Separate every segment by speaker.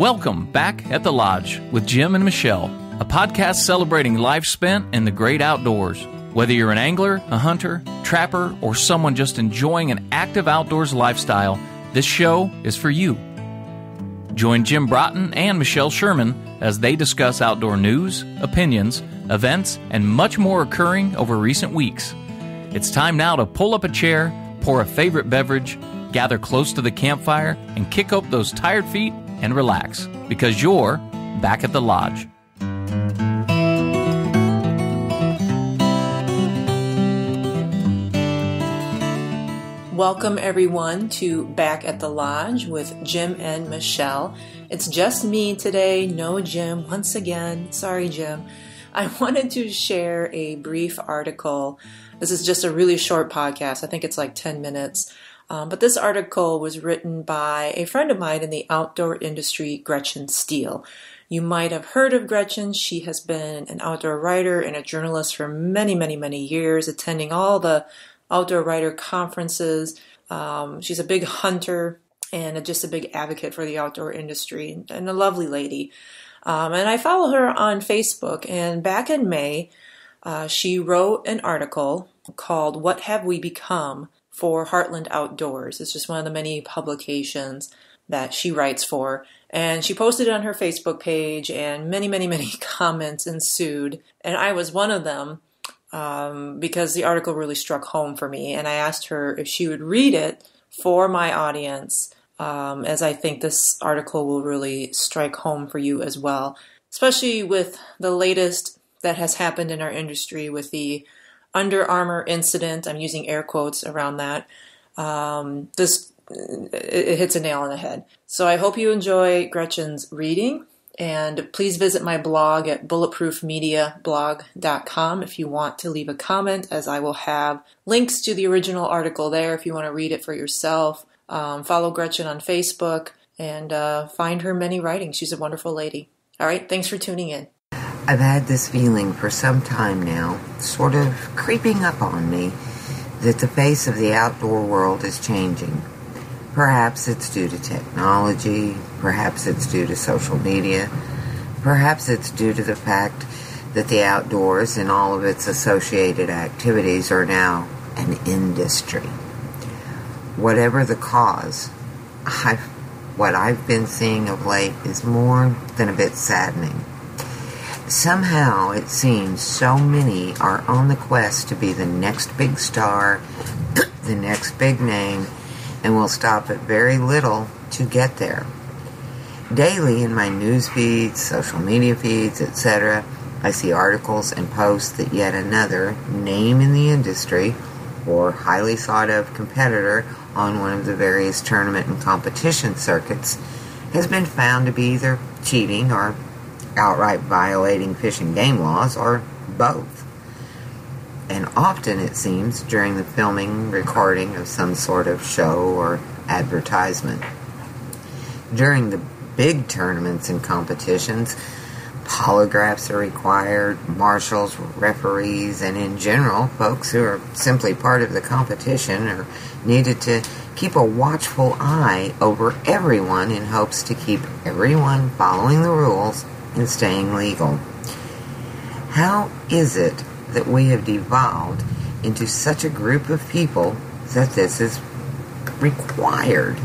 Speaker 1: Welcome back at the Lodge with Jim and Michelle, a podcast celebrating life spent in the great outdoors. Whether you're an angler, a hunter, trapper, or someone just enjoying an active outdoors lifestyle, this show is for you. Join Jim Broughton and Michelle Sherman as they discuss outdoor news, opinions, events, and much more occurring over recent weeks. It's time now to pull up a chair, pour a favorite beverage, gather close to the campfire, and kick up those tired feet and relax, because you're back at the Lodge.
Speaker 2: Welcome everyone to Back at the Lodge with Jim and Michelle. It's just me today, no Jim once again. Sorry, Jim. I wanted to share a brief article. This is just a really short podcast. I think it's like 10 minutes. But this article was written by a friend of mine in the outdoor industry, Gretchen Steele. You might have heard of Gretchen. She has been an outdoor writer and a journalist for many, many, many years, attending all the outdoor writer conferences. She's a big hunter and just a big advocate for the outdoor industry, and a lovely lady. And I follow her on Facebook, and back in May, she wrote an article called "What Have We Become?" for Heartland Outdoors. It's just one of the many publications that she writes for. And she posted it on her Facebook page, and many, many, many comments ensued. And I was one of them because the article really struck home for me. And I asked her if she would read it for my audience, as I think this article will really strike home for you as well, especially with the latest that has happened in our industry with the Under Armour incident. I'm using air quotes around that. It hits a nail on the head. So I hope you enjoy Gretchen's reading, and please visit my blog at bulletproofmediablog.com if you want to leave a comment, as I will have links to the original article there if you want to read it for yourself. Follow Gretchen on Facebook and find her many writings. She's a wonderful lady. All right, thanks for tuning in.
Speaker 3: I've had this feeling for some time now, sort of creeping up on me, that the face of the outdoor world is changing. Perhaps it's due to technology, perhaps it's due to social media, perhaps it's due to the fact that the outdoors and all of its associated activities are now an industry. Whatever the cause, what I've been seeing of late is more than a bit saddening. Somehow it seems so many are on the quest to be the next big star, the next big name, and will stop at very little to get there. Daily in my news feeds, social media feeds, etc., I see articles and posts that yet another name in the industry or highly thought of competitor on one of the various tournament and competition circuits has been found to be either cheating or outright violating fish and game laws, or both. And often, it seems, during the filming, recording of some sort of show or advertisement. During the big tournaments and competitions, polygraphs are required, marshals, referees, and in general, folks who are simply part of the competition are needed to keep a watchful eye over everyone in hopes to keep everyone following the rules and staying legal. How is it that we have devolved into such a group of people that this is required?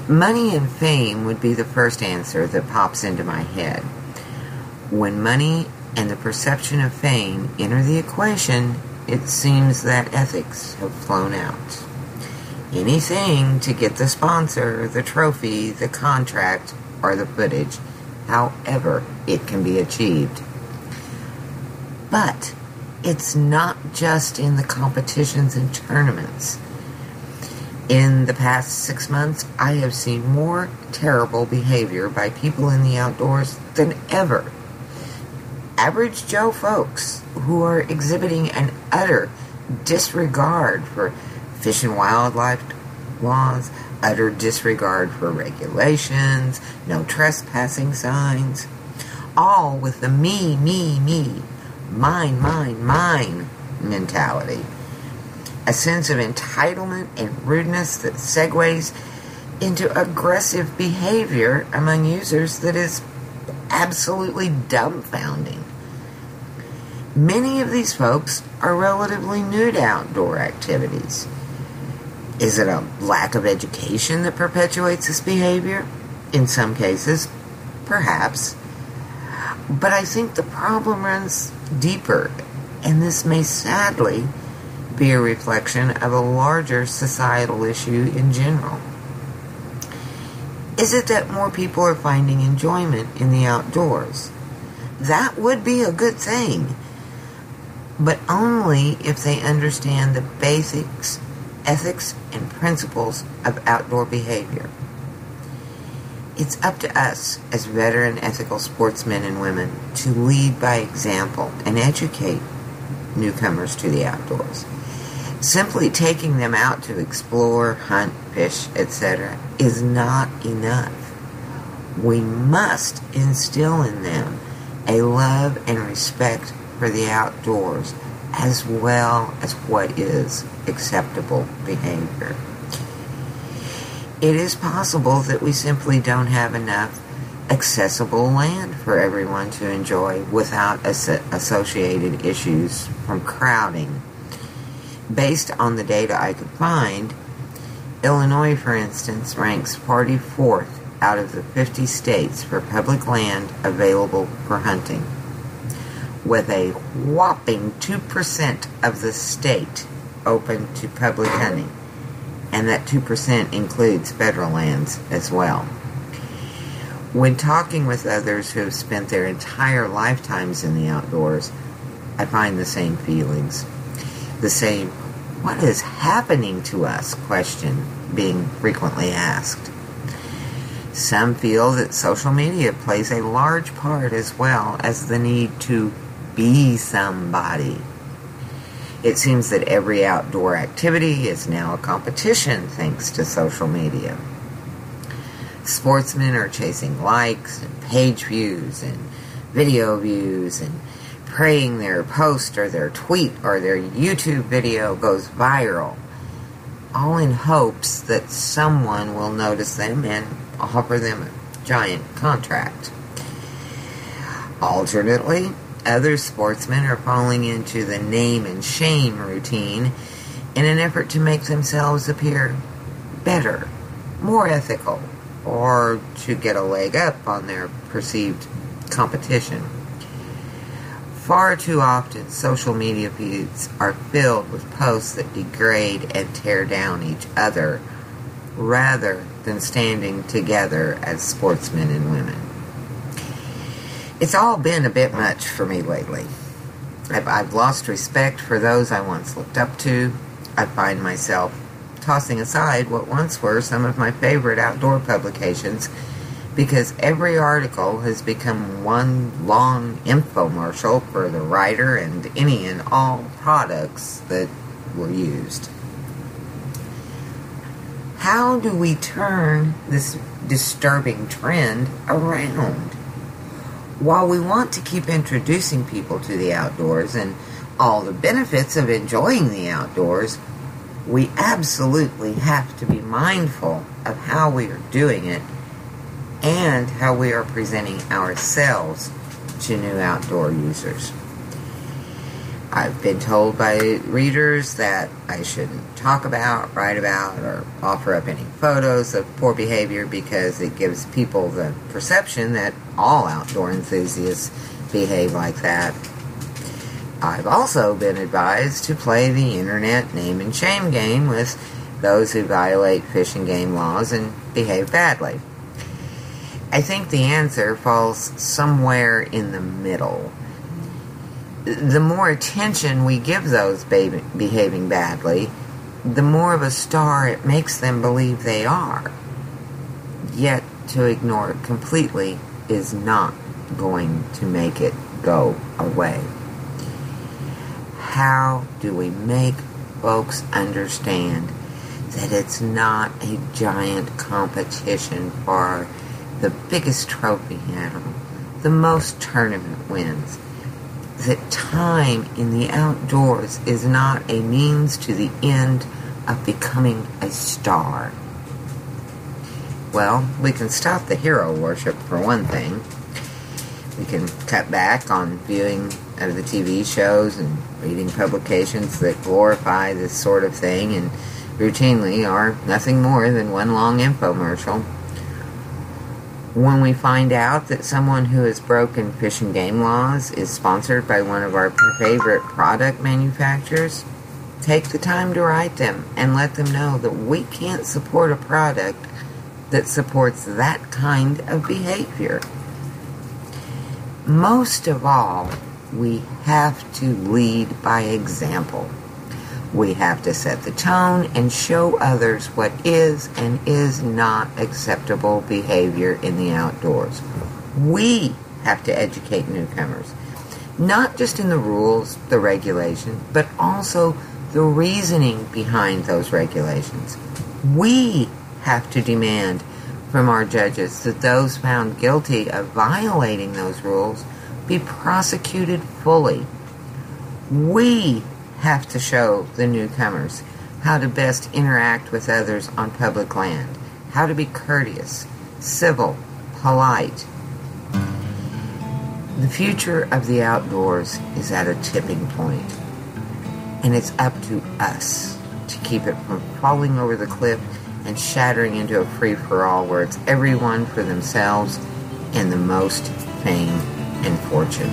Speaker 3: Money and fame would be the first answer that pops into my head. When money and the perception of fame enter the equation, it seems that ethics have flown out. Anything to get the sponsor, the trophy, the contract, or the footage, however it can be achieved. But it's not just in the competitions and tournaments. In the past 6 months, I have seen more terrible behavior by people in the outdoors than ever. Average Joe folks who are exhibiting an utter disregard for fish and wildlife laws, utter disregard for regulations, no trespassing signs, all with the me, mine mentality. A sense of entitlement and rudeness that segues into aggressive behavior among users that is absolutely dumbfounding. Many of these folks are relatively new to outdoor activities. Is it a lack of education that perpetuates this behavior? In some cases, perhaps. But I think the problem runs deeper, and this may sadly be a reflection of a larger societal issue in general. Is it that more people are finding enjoyment in the outdoors? That would be a good thing, but only if they understand the basics, ethics, and principles of outdoor behavior. It's up to us as veteran ethical sportsmen and women to lead by example and educate newcomers to the outdoors. Simply taking them out to explore, hunt, fish, etc. is not enough. We must instill in them a love and respect for the outdoors as well as what is acceptable behavior. It is possible that we simply don't have enough accessible land for everyone to enjoy without associated issues from crowding. Based on the data I could find, Illinois, for instance, ranks 44th out of the 50 states for public land available for hunting, with a whopping 2% of the state open to public hunting, and that 2% includes federal lands as well. When talking with others who have spent their entire lifetimes in the outdoors, I find the same feelings. The same, what is happening to us question being frequently asked. Some feel that social media plays a large part as well as the need to be somebody. It seems that every outdoor activity is now a competition thanks to social media. Sportsmen are chasing likes and page views and video views and praying their post or their tweet or their YouTube video goes viral, all in hopes that someone will notice them and offer them a giant contract. Alternately, other sportsmen are falling into the name and shame routine in an effort to make themselves appear better, more ethical, or to get a leg up on their perceived competition. Far too often, social media feeds are filled with posts that degrade and tear down each other, rather than standing together as sportsmen and women. It's all been a bit much for me lately. I've lost respect for those I once looked up to. I find myself tossing aside what once were some of my favorite outdoor publications because every article has become one long infomercial for the writer and any and all products that were used. How do we turn this disturbing trend around? While we want to keep introducing people to the outdoors and all the benefits of enjoying the outdoors, we absolutely have to be mindful of how we are doing it and how we are presenting ourselves to new outdoor users. I've been told by readers that I shouldn't talk about, write about, or offer up any photos of poor behavior because it gives people the perception that all outdoor enthusiasts behave like that. I've also been advised to play the internet name and shame game with those who violate fish and game laws and behave badly. I think the answer falls somewhere in the middle. The more attention we give those behaving badly, the more of a star it makes them believe they are. Yet to ignore it completely is not going to make it go away. How do we make folks understand that it's not a giant competition for the biggest trophy animal, the most tournament wins? That time in the outdoors is not a means to the end of becoming a star. Well, we can stop the hero worship for one thing. We can cut back on viewing of the TV shows and reading publications that glorify this sort of thing and routinely are nothing more than one long infomercial. When we find out that someone who has broken fish and game laws is sponsored by one of our favorite product manufacturers, take the time to write them and let them know that we can't support a product that supports that kind of behavior. Most of all, we have to lead by example. We have to set the tone and show others what is and is not acceptable behavior in the outdoors. We have to educate newcomers, not just in the rules, the regulations, but also the reasoning behind those regulations. We have to demand from our judges that those found guilty of violating those rules be prosecuted fully. We have to show the newcomers how to best interact with others on public land, how to be courteous, civil, polite. The future of the outdoors is at a tipping point, and it's up to us to keep it from falling over the cliff and shattering into a free-for-all where it's everyone for themselves and the most fame and fortune.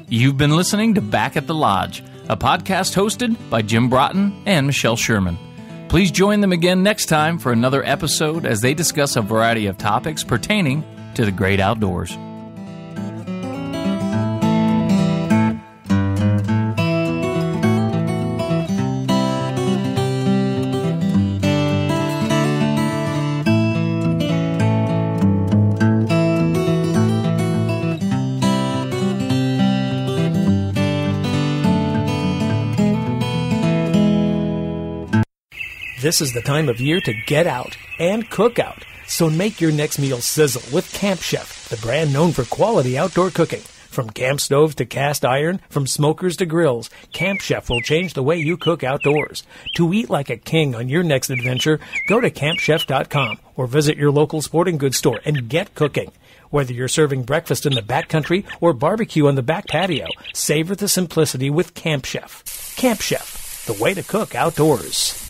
Speaker 1: You've been listening to Back at the Lodge, a podcast hosted by Jim Broughton and Michelle Sherman. Please join them again next time for another episode as they discuss a variety of topics pertaining to the great outdoors.
Speaker 4: This is the time of year to get out and cook out. So make your next meal sizzle with Camp Chef, the brand known for quality outdoor cooking. From camp stoves to cast iron, from smokers to grills, Camp Chef will change the way you cook outdoors. To eat like a king on your next adventure, go to campchef.com or visit your local sporting goods store and get cooking. Whether you're serving breakfast in the backcountry or barbecue on the back patio, savor the simplicity with Camp Chef. Camp Chef, the way to cook outdoors.